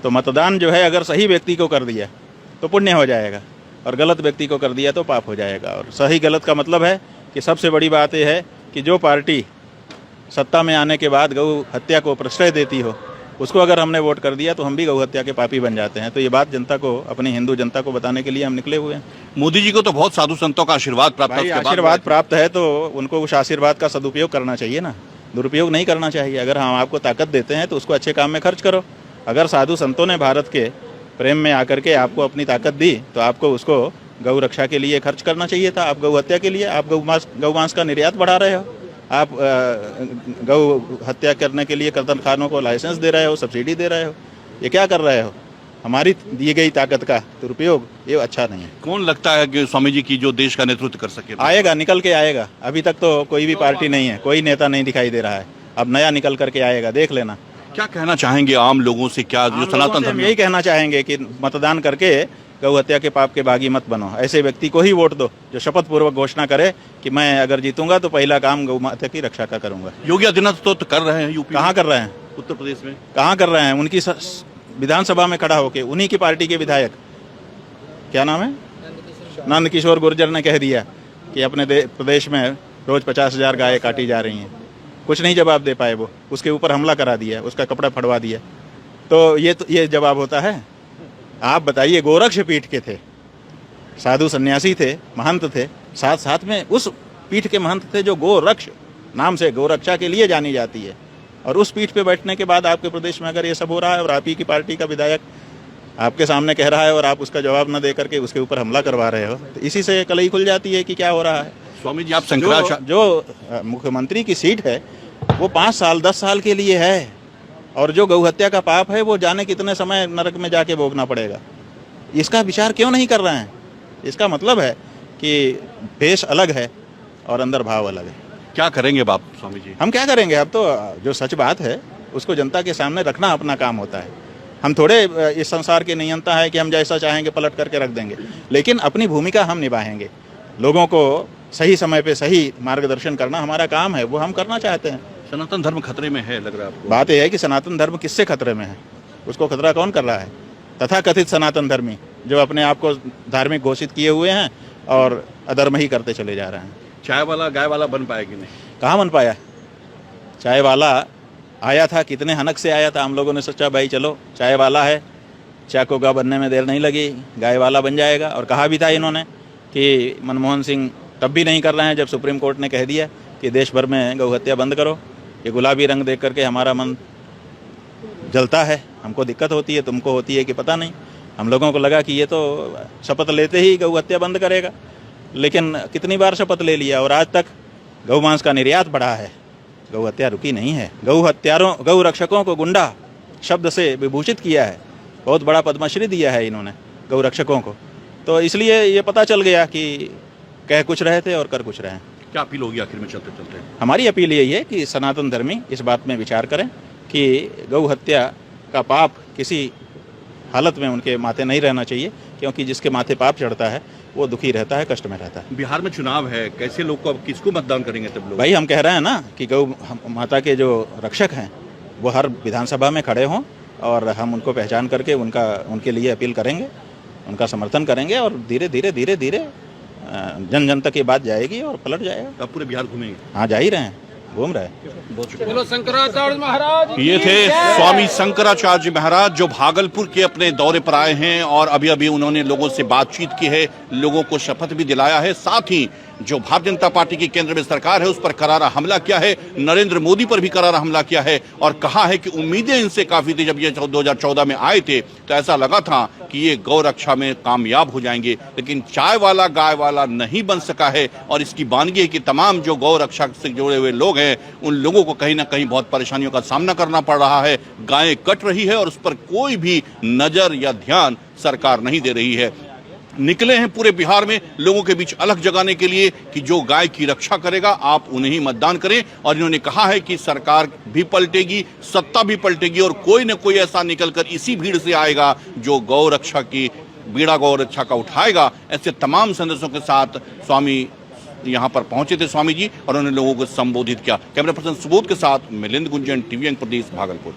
तो मतदान जो है अगर सही व्यक्ति को कर दिया तो पुण्य हो जाएगा, और गलत व्यक्ति को कर दिया तो पाप हो जाएगा। और सही गलत का मतलब है कि सबसे बड़ी बात यह है कि जो पार्टी सत्ता में आने के बाद गौ हत्या को प्रश्रय देती हो, उसको अगर हमने वोट कर दिया तो हम भी गौ हत्या के पापी बन जाते हैं। तो ये बात जनता को, अपनी हिंदू जनता को बताने के लिए हम निकले हुए हैं। मोदी जी को तो बहुत साधु संतों का आशीर्वाद प्राप्त है, आशीर्वाद प्राप्त है तो उनको उस आशीर्वाद का सदुपयोग करना चाहिए ना, दुरुपयोग नहीं करना चाहिए। अगर हम आपको ताकत देते हैं तो उसको अच्छे काम में खर्च करो। अगर साधु संतों ने भारत के प्रेम में आकर के आपको अपनी ताकत दी तो आपको उसको गौ रक्षा के लिए खर्च करना चाहिए था। आप गौ हत्या के लिए, आप गौ मांस का निर्यात बढ़ा रहे हो, आप गौ हत्या करने के लिए कत्लखानों को लाइसेंस दे रहे हो, सब्सिडी दे रहे हो। ये क्या कर रहे हो? हमारी दी गई ताकत का दुरुपयोग, ये अच्छा नहीं है। कौन लगता है कि स्वामी जी की जो देश का नेतृत्व कर सके? आएगा, निकल के आएगा। अभी तक तो कोई भी पार्टी नहीं है, कोई नेता नहीं दिखाई दे रहा है। अब नया निकल करके आएगा, देख लेना। क्या कहना चाहेंगे आम लोगों से? क्या जो सनातन धर्म, यही कहना चाहेंगे कि मतदान करके गौ हत्या के पाप के बागी मत बनो। ऐसे व्यक्ति को ही वोट दो जो शपथ पूर्वक घोषणा करे कि मैं अगर जीतूंगा तो पहला काम गौ माता की रक्षा का करूंगा। योगी आदित्यनाथ तो कर रहे हैं यूपी। कहाँ कर रहे हैं? उत्तर प्रदेश में कहाँ कर रहे हैं? उनकी विधानसभा में खड़ा होके उन्हीं की पार्टी के विधायक, क्या नाम है, नंद किशोर गुर्जर ने कह दिया कि अपने प्रदेश में रोज 50,000 गायें काटी जा रही हैं। कुछ नहीं जवाब दे पाए वो, उसके ऊपर हमला करा दिया, उसका कपड़ा फड़वा दिया। तो ये जवाब होता है? आप बताइए, गोरक्ष पीठ के थे, साधु सन्यासी थे, महंत थे, साथ साथ में उस पीठ के महंत थे जो गोरक्ष नाम से गोरक्षा के लिए जानी जाती है। और उस पीठ पे बैठने के बाद आपके प्रदेश में अगर ये सब हो रहा है और आप ही की पार्टी का विधायक आपके सामने कह रहा है और आप उसका जवाब न दे करके उसके ऊपर हमला करवा रहे हो, तो इसी से कलई खुल जाती है कि क्या हो रहा है। स्वामी जी, आप शंकराचार्य जो मुख्यमंत्री की सीट है वो 5 साल 10 साल के लिए है, और जो गौ हत्या का पाप है वो जाने कितने समय नरक में जाके भोगना पड़ेगा। इसका विचार क्यों नहीं कर रहे हैं? इसका मतलब है कि भेष अलग है और अंदर भाव अलग है। क्या करेंगे बाप स्वामी जी? हम क्या करेंगे? अब तो जो सच बात है उसको जनता के सामने रखना अपना काम होता है। हम थोड़े इस संसार के नियंता है कि हम जैसा चाहेंगे पलट करके रख देंगे, लेकिन अपनी भूमिका हम निभाएंगे। लोगों को सही समय पे सही मार्गदर्शन करना हमारा काम है, वो हम करना चाहते हैं। सनातन धर्म खतरे में है, लग रहा है आपको? बात यह है कि सनातन धर्म किससे खतरे में है? उसको खतरा कौन कर रहा है? तथाकथित सनातन धर्मी जो अपने आप को धार्मिक घोषित किए हुए हैं और अधर्म ही करते चले जा रहे हैं। चाय वाला गाय वाला बन पाएगी नहीं? कहाँ बन पाया? चाय वाला आया था, कितने हनक से आया था। हम लोगों ने सोचा भाई चलो चाय वाला है, चाय को गा बनने में देर नहीं लगी, गाय वाला बन जाएगा। और कहा भी था इन्होंने कि मनमोहन सिंह तब भी नहीं कर रहे हैं जब सुप्रीम कोर्ट ने कह दिया कि देश भर में गौ हत्या बंद करो। ये गुलाबी रंग देख करके हमारा मन जलता है, हमको दिक्कत होती है, तुमको होती है कि पता नहीं। हम लोगों को लगा कि ये तो शपथ लेते ही गौ हत्या बंद करेगा, लेकिन कितनी बार शपथ ले लिया और आज तक गौ मांस का निर्यात बढ़ा है, गौ हत्या रुकी नहीं है। गौ रक्षकों को गुंडा शब्द से विभूषित किया है, बहुत बड़ा पद्मश्री दिया है इन्होंने गौ रक्षकों को। तो इसलिए ये पता चल गया कि कह कुछ रहे थे और कर कुछ रहे हैं। क्या अपील होगी आखिर में चलते चलते? हमारी अपील यही है कि सनातन धर्मी इस बात में विचार करें कि गौ हत्या का पाप किसी हालत में उनके माथे नहीं रहना चाहिए, क्योंकि जिसके माथे पाप चढ़ता है वो दुखी रहता है, कष्ट में रहता है। बिहार में चुनाव है, कैसे लोग को, अब किसको मतदान करेंगे तब लोग? भाई हम कह रहे हैं ना कि गौ माता के जो रक्षक हैं वो हर विधानसभा में खड़े हों और हम उनको पहचान करके उनके लिए अपील करेंगे, उनका समर्थन करेंगे और धीरे धीरे जन जन तक ये बात जाएगी और पलट जाएगा। अब पूरे बिहार घूमेंगे? हाँ, जा ही रहे हैं, घूम रहे हैं। बोलो शंकराचार्य महाराज। ये थे स्वामी शंकराचार्य महाराज जो भागलपुर के अपने दौरे पर आए हैं और अभी अभी उन्होंने लोगों से बातचीत की है, लोगों को शपथ भी दिलाया है। साथ ही जो भारतीय जनता पार्टी की केंद्र में सरकार है उस पर करारा हमला किया है, नरेंद्र मोदी पर भी करारा हमला किया है और कहा है कि उम्मीदें इनसे काफी थी। जब ये 2014 में आए थे तो ऐसा लगा था कि ये गौ रक्षा में कामयाब हो जाएंगे, लेकिन चाय वाला गाय वाला नहीं बन सका है। और इसकी बानगी है कि तमाम जो गौ रक्षा से जुड़े हुए लोग हैं उन लोगों को कहीं ना कहीं बहुत परेशानियों का सामना करना पड़ रहा है। गायें कट रही है और उस पर कोई भी नजर या ध्यान सरकार नहीं दे रही है। निकले हैं पूरे बिहार में लोगों के बीच अलग जगाने के लिए कि जो गाय की रक्षा करेगा आप उन्हें ही मतदान करें। और इन्होंने कहा है कि सरकार भी पलटेगी, सत्ता भी पलटेगी और कोई न कोई ऐसा निकलकर इसी भीड़ से आएगा जो गौ रक्षा की बीड़ा गौ रक्षा का उठाएगा। ऐसे तमाम संदेशों के साथ स्वामी यहाँ पर पहुंचे थे स्वामी जी और उन्होंने लोगों को संबोधित किया। कैमरा पर्सन सुबोध के साथ मिलिंद गुंजन, टीवी प्रदेश, भागलपुर।